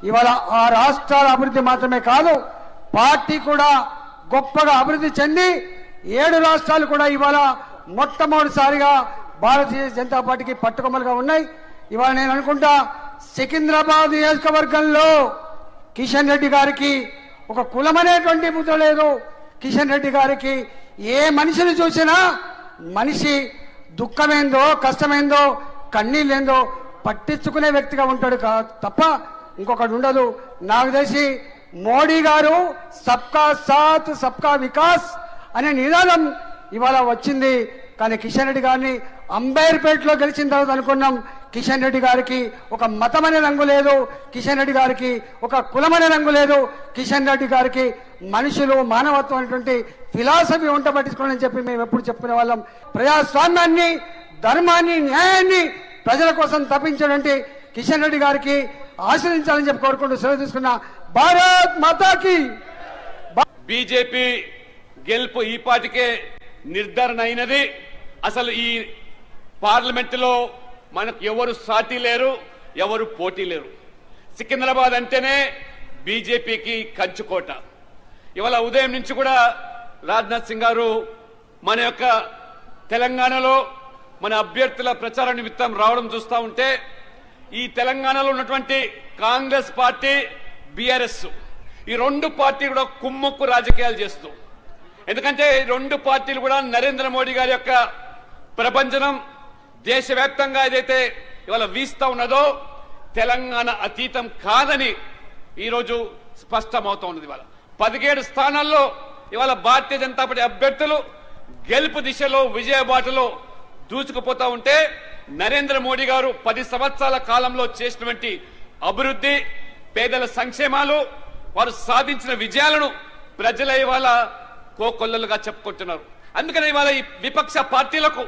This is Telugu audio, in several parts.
ఇవాళ ఆ రాష్ట్రాల అభివృద్ధి మాత్రమే కాదు, పార్టీ కూడా గొప్పగా అభివృద్ధి చెంది 7 రాష్ట్రాలు కూడా ఇవాళ మొట్టమొదటిసారిగా భారతీయ జనతా పార్టీకి పట్టుకొమ్మలుగా ఉన్నాయి. ఇవాళ నేను అనుకుంటా సికింద్రాబాద్ నియోజకవర్గంలో కిషన్ రెడ్డి గారికి ఒక కులమనేటువంటి ముద్ర లేదు. కిషన్ రెడ్డి గారికి ఏ మనిషిని చూసినా మనిషి దుఃఖమేందో కష్టమేందో కన్నీళ్ళేందో పట్టించుకునే వ్యక్తిగా ఉంటాడు తప్ప ఇంకొకటి ఉండదు. నాకు తెలిసి మోడీ గారు సబ్కా సాత్ సబ్కా వికాస్ అనే నినాదం ఇవాళ వచ్చింది. కానీ కిషన్ రెడ్డి గారిని అంబేర్పేటలో గెలిచిన తర్వాత అనుకున్నాం కిషన్ రెడ్డి గారికి ఒక మతమనే రంగు లేదు, కిషన్ రెడ్డి గారికి ఒక కులమనే రంగు లేదు, కిషన్ రెడ్డి గారికి మనుషులు మానవత్వం అనేటువంటి ఫిలాసఫీ ఉంట పట్టించుకోవాలని చెప్పి మేము ఎప్పుడు చెప్పుకునే వాళ్ళం. ప్రజాస్వామ్యాన్ని, ధర్మాన్ని, న్యాయాన్ని ప్రజల కోసం తప్పించినటువంటి కిషన్ రెడ్డి గారికి ఆశీర్వదించాలని చెప్పి కోరుకుంటూ సెలవు తీసుకున్న భారత్ మాతాకి. బీజేపీ గెలుపు ఈ పాటికే నిర్ధారణ అయినది. అసలు ఈ పార్లమెంటులో మనకు ఎవరు సాటి లేరు, ఎవరు పోటీ లేరు. సికింద్రాబాద్ అంటేనే బీజేపీకి కంచుకోట. ఇవాళ ఉదయం నుంచి కూడా రాజ్నాథ్ సింగ్ గారు మన యొక్క తెలంగాణలో మన అభ్యర్థుల ప్రచార నిమిత్తం రావడం చూస్తూ ఉంటే ఈ తెలంగాణలో ఉన్నటువంటి కాంగ్రెస్ పార్టీ, బీఆర్ఎస్ ఈ 2 పార్టీలు కూడా కుమ్మక్కు రాజకీయాలు చేస్తూ, ఎందుకంటే ఈ 2 పార్టీలు కూడా నరేంద్ర మోడీ గారి యొక్క ప్రపంచనం దేశవ్యాప్తంగా ఏదైతే ఇవాళ వీస్తా ఉన్నదో తెలంగాణ అతీతం కాదని ఈరోజు స్పష్టమవుతా ఉన్నది. ఇవాళ 17 స్థానాల్లో ఇవాళ భారతీయ జనతా పార్టీ అభ్యర్థులు గెలుపు దిశలో విజయబాటలో దూసుకుపోతా ఉంటే నరేంద్ర మోడీ గారు 10 సంవత్సరాల కాలంలో చేసినటువంటి అభివృద్ధి, పేదల సంక్షేమాలు, వారు సాధించిన విజయాలను ప్రజల ఇవాళ కోకొల్లలుగా చెప్పుకుంటున్నారు. అందుకని ఇవాళ ఈ విపక్ష పార్టీలకు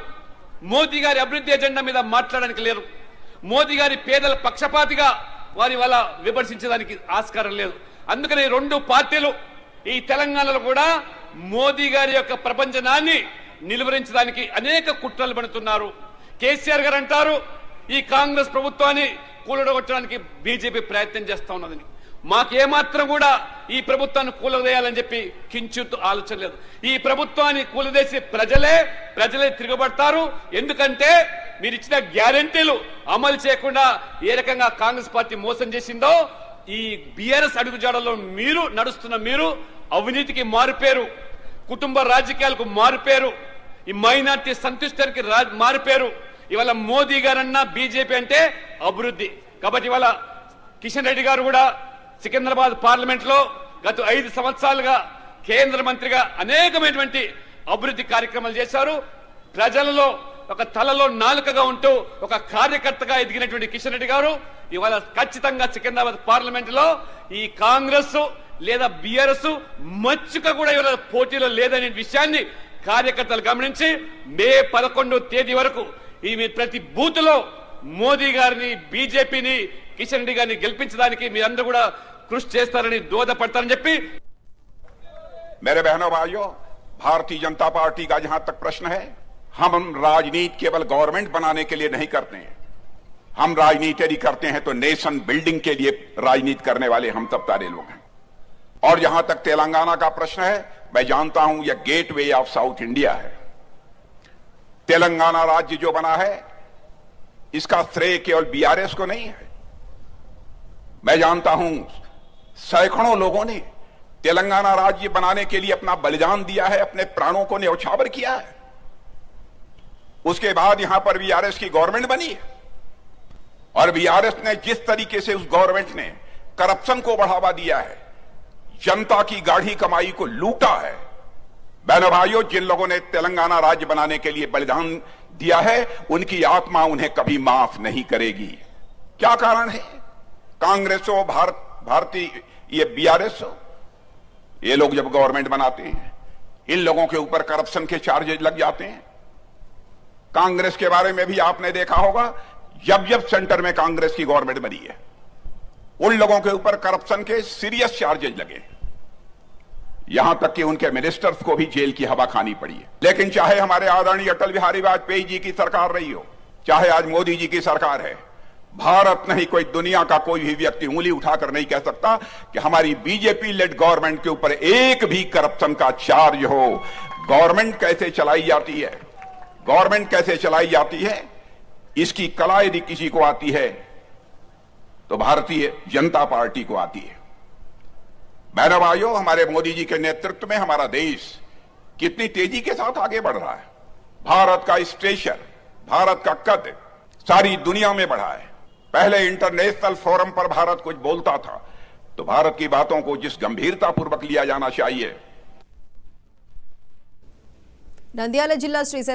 మోదీ గారి అభివృద్ధి ఎజెండా మీద మాట్లాడడానికి లేరు. మోదీ గారి పేదల పక్షపాతిగా వారి వల్ల విమర్శించడానికి ఆస్కారం లేదు. అందుకని 2 పార్టీలు ఈ తెలంగాణలో కూడా మోదీ గారి యొక్క ప్రపంచనాన్ని నిలువరించడానికి అనేక కుట్రలు పడుతున్నారు. కేసీఆర్ గారు అంటారు ఈ కాంగ్రెస్ ప్రభుత్వాన్ని కూలగొట్టడానికి బీజేపీ ప్రయత్నం చేస్తా ఉన్నదని. మాకేమాత్రం కూడా ఈ ప్రభుత్వాన్ని కూలదేయాలని చెప్పి కించిత్ ఆలోచన లేదు. ఈ ప్రభుత్వాన్ని కూలదేసి ప్రజలే తిరగబడతారు. ఎందుకంటే మీరు ఇచ్చిన గ్యారెంటీలు అమలు చేయకుండా ఏ రకంగా కాంగ్రెస్ పార్టీ మోసం చేసిందో ఈ బీఆర్ఎస్ అడుగుజాడలో మీరు నడుస్తున్న మీరు అవినీతికి మారుపేరు, కుటుంబ రాజకీయాలకు మారుపేరు, ఈ మైనార్టీ సంతుష్టానికి మారుపేరు. ఇవాళ మోదీ గారన్నా బీజేపీ అంటే అభివృద్ధి. కాబట్టి ఇవాళ కిషన్ రెడ్డి గారు కూడా సికింద్రాబాద్ పార్లమెంట్ లో గత 5 సంవత్సరాలుగా కేంద్ర మంత్రిగా అనేకమైనటువంటి అభివృద్ధి కార్యక్రమాలు చేశారు. ప్రజలలో ఒక తలలో నాలుకగా ఉంటూ ఒక కార్యకర్తగా ఎదిగినటువంటి కిషన్ రెడ్డి గారు ఇవాళ ఖచ్చితంగా సికింద్రాబాద్ పార్లమెంట్ లో ఈ కాంగ్రెస్ లేదా బీఆర్ఎస్ మచ్చుక కూడా ఇవాళ పోటీలో లేదనే విషయాన్ని కార్యకర్తలు గమనించి మే 11వ తేదీ వరకు ఈ ప్రతి బూత్ లో మోదీ గారిని, బీజేపీని, కిషన్ రెడ్డి గారిని గెలిపించడానికి మీరందరూ కూడా కృషి చేస్తారని దోహదపడతారని చెప్పి. मेरे बहनों भाइयों, भारतीय जनता पार्टी का जहां तक प्रश्न है, हम राजनीति केवल गवर्नमेंट बनाने के लिए नहीं करते हैं. हम राजनीति यदि करते हैं तो नेशन बिल्डिंग के लिए राजनीति करने वाले हम सब सारे लोग हैं. और जहां तक तेलंगाना का प्रश्न है, मैं जानता हूं यह गेटवे ऑफ साउथ इंडिया है. तेलंगाना राज्य जो बना है इसका श्रेय केवल बीआरएस को नहीं है. मैं जानता हूं सैकड़ों लोगों ने तेलंगाना राज्य बनाने के लिए अपना बलिदान दिया है, अपने प्राणों को न्यौछावर किया है. उसके बाद यहां पर बीआरएस की गवर्नमेंट बनी है और बीआरएस ने जिस तरीके से उस गवर्नमेंट ने करप्शन को बढ़ावा दिया है, जनता की गाढ़ी कमाई को लूटा है. बहनों भाइयों, जिन लोगों ने तेलंगाना राज्य बनाने के लिए बलिदान दिया है उनकी आत्मा उन्हें कभी माफ नहीं करेगी. क्या कारण है? कांग्रेस हो, भारतीय ये बीआरएस हो, ये लोग जब गवर्नमेंट बनाते हैं इन लोगों के ऊपर करप्शन के चार्जेज लग जाते हैं. कांग्रेस के बारे में भी आपने देखा होगा, जब जब सेंटर में कांग्रेस की गवर्नमेंट बनी है उन लोगों के ऊपर करप्शन के सीरियस चार्जेज लगे, यहां तक कि उनके मिनिस्टर्स को भी जेल की हवा खानी पड़ी है. लेकिन चाहे हमारे आदरणीय अटल बिहारी वाजपेयी जी की सरकार रही हो, चाहे आज मोदी जी की सरकार है, भारत नहीं, कोई दुनिया का कोई भी व्यक्ति उंगली उठाकर नहीं कह सकता कि हमारी बीजेपी लेड गवर्नमेंट के ऊपर एक भी करप्शन का चार्ज हो। गवर्नमेंट कैसे चलाई जाती है, गवर्नमेंट कैसे चलाई जाती है, इसकी कला यदि किसी को आती है तो भारतीय जनता पार्टी को आती है। बहनों भाइयों, हमारे मोदी जी के नेतृत्व में हमारा देश कितनी तेजी के साथ आगे बढ़ रहा है। भारत का स्टेचर, भारत का कद सारी दुनिया में बढ़ा है। पहले इंटरनेशनल फोरम पर भारत कुछ बोलता था तो भारत की बातों को जिस गंभीरता पूर्वक लिया जाना चाहिए। నంద్యాల జిల్లా శ్రీశైలం